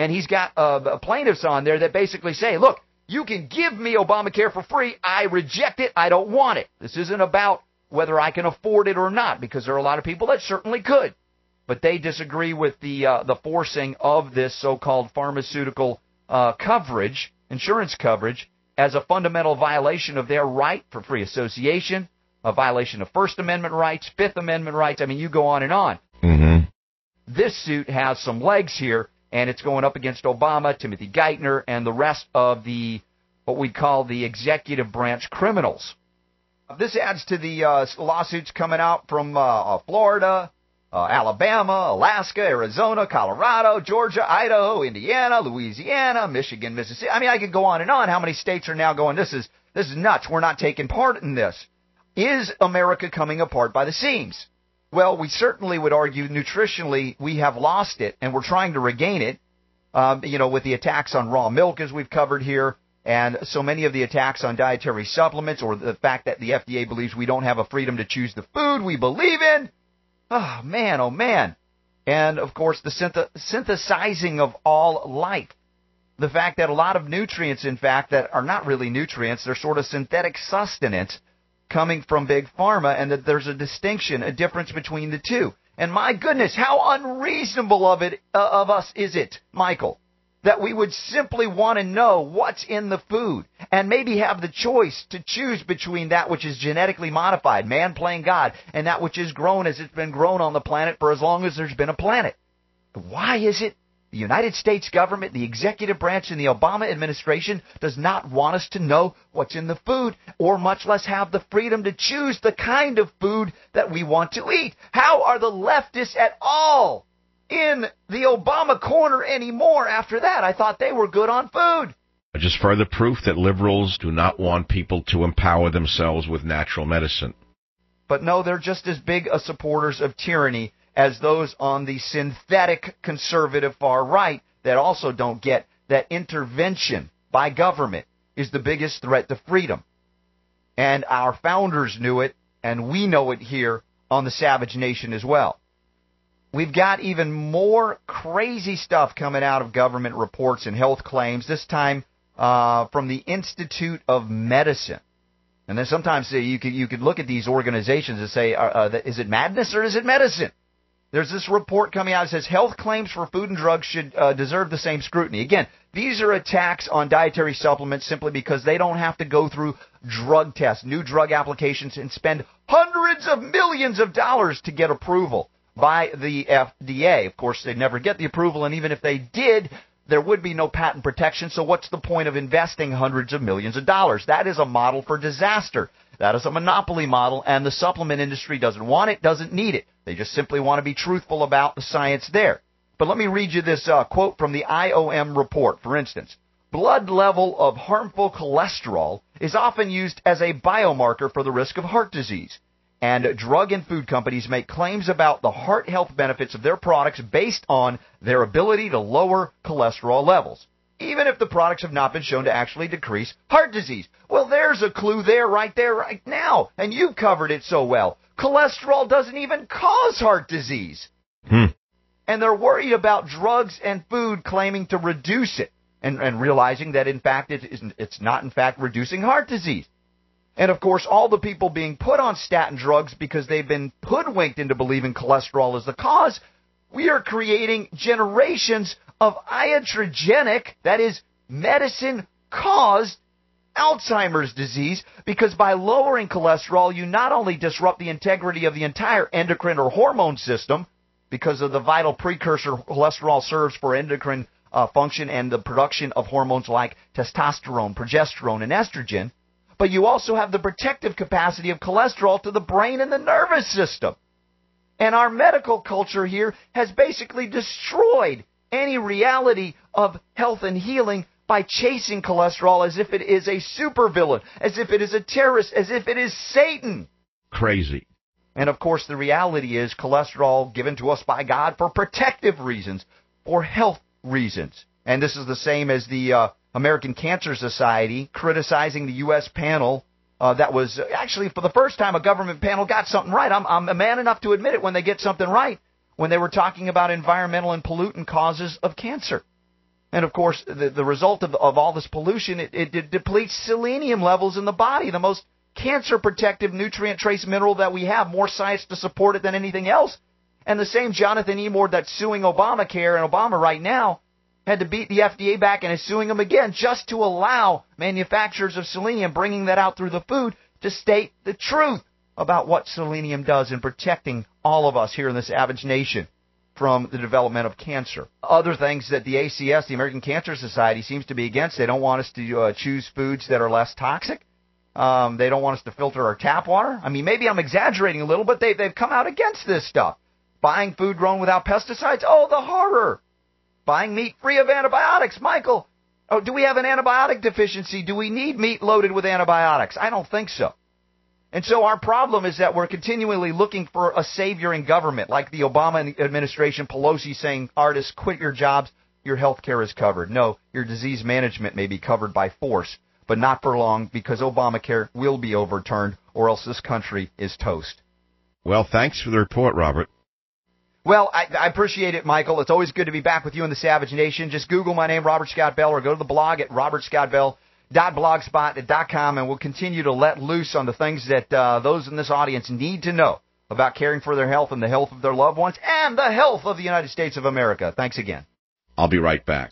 And he's got plaintiffs on there that basically say, look, you can give me Obamacare for free. I reject it. I don't want it. This isn't about whether I can afford it or not, because there are a lot of people that certainly could. But they disagree with the forcing of this so-called pharmaceutical coverage, insurance coverage, as a fundamental violation of their right for free association, a violation of First Amendment rights, Fifth Amendment rights. I mean, you go on and on. Mm-hmm. This suit has some legs here, and it's going up against Obama, Timothy Geithner, and the rest of the what we call the executive branch criminals. This adds to the lawsuits coming out from Florida, Alabama, Alaska, Arizona, Colorado, Georgia, Idaho, Indiana, Louisiana, Michigan, Mississippi. I mean, I could go on and on. How many states are now going, this is nuts. We're not taking part in this. Is America coming apart by the seams? Well, we certainly would argue nutritionally we have lost it, and we're trying to regain it, with the attacks on raw milk, as we've covered here, and so many of the attacks on dietary supplements, or the fact that the FDA believes we don't have a freedom to choose the food we believe in. Oh, man. And, of course, the synthesizing of all life. The fact that a lot of nutrients, in fact, that are not really nutrients, they're sort of synthetic sustenance coming from Big Pharma, and that there's a distinction, a difference between the two. And my goodness, how unreasonable of us is it, Michael, that we would simply want to know what's in the food and maybe have the choice to choose between that which is genetically modified, man playing God, and that which is grown as it's been grown on the planet for as long as there's been a planet. Why is it the United States government, the executive branch, and the Obama administration does not want us to know what's in the food, or much less have the freedom to choose the kind of food that we want to eat? How are the leftists at all in the Obama corner anymore after that? I thought they were good on food. Just further proof that liberals do not want people to empower themselves with natural medicine. But no, they're just as big a supporters of tyranny as those on the synthetic conservative far right that also don't get that intervention by government is the biggest threat to freedom. And our founders knew it, and we know it here on the Savage Nation as well. We've got even more crazy stuff coming out of government reports and health claims, this time from the Institute of Medicine. And then sometimes you could look at these organizations and say, is it madness or is it medicine? There's this report coming out that says health claims for food and drugs should deserve the same scrutiny. Again, these are attacks on dietary supplements simply because they don't have to go through drug tests, new drug applications, and spend hundreds of millions of dollars to get approval by the FDA. Of course, they'd never get the approval, and even if they did, there would be no patent protection. So what's the point of investing hundreds of millions of dollars? That is a model for disaster. That is a monopoly model, and the supplement industry doesn't want it, doesn't need it. They just simply want to be truthful about the science there. But let me read you this quote from the IOM report. For instance, blood level of harmful cholesterol is often used as a biomarker for the risk of heart disease. And drug and food companies make claims about the heart health benefits of their products based on their ability to lower cholesterol levels, even if the products have not been shown to actually decrease heart disease. Well, there's a clue there right now, and you've covered it so well. Cholesterol doesn't even cause heart disease. And they're worried about drugs and food claiming to reduce it, and realizing that, in fact, it's not, in fact, reducing heart disease. And, of course, all the people being put on statin drugs because they've been hoodwinked into believing cholesterol is the cause, we are creating generations of iatrogenic, that is, medicine-caused Alzheimer's disease, because by lowering cholesterol, you not only disrupt the integrity of the entire endocrine or hormone system, because of the vital precursor cholesterol serves for endocrine function and the production of hormones like testosterone, progesterone, and estrogen, but you also have the protective capacity of cholesterol to the brain and the nervous system. And our medical culture here has basically destroyed any reality of health and healing by chasing cholesterol as if it is a supervillain, as if it is a terrorist, as if it is Satan. Crazy. And, of course, the reality is cholesterol given to us by God for protective reasons, for health reasons. And this is the same as the American Cancer Society criticizing the U.S. panel that was actually, for the first time, a government panel got something right. I'm a man enough to admit it when they get something right, when they were talking about environmental and pollutant causes of cancer. And, of course, the result of all this pollution, it depletes selenium levels in the body, the most cancer-protective nutrient trace mineral that we have, more science to support it than anything else. And the same Jonathan E. Moore that's suing Obamacare and Obama right now had to beat the FDA back and is suing them again just to allow manufacturers of selenium, bringing that out through the food, to state the truth about what selenium does in protecting all of us here in this savage nation from the development of cancer. Other things that the ACS, the American Cancer Society, seems to be against. They don't want us to choose foods that are less toxic. They don't want us to filter our tap water. I mean, maybe I'm exaggerating a little, but they've come out against this stuff. Buying food grown without pesticides, oh, the horror. Buying meat free of antibiotics. Michael, do we have an antibiotic deficiency? Do we need meat loaded with antibiotics? I don't think so. And so our problem is that we're continually looking for a savior in government, like the Obama administration, Pelosi saying, artists, quit your jobs, your health care is covered. No, your disease management may be covered by force, but not for long, because Obamacare will be overturned, or else this country is toast. Well, thanks for the report, Robert. Well, I appreciate it, Michael. It's always good to be back with you in the Savage Nation. Just Google my name, Robert Scott Bell, or go to the blog at robertscottbell.blogspot.com, and we'll continue to let loose on the things that those in this audience need to know about caring for their health and the health of their loved ones and the health of the United States of America. Thanks again. I'll be right back.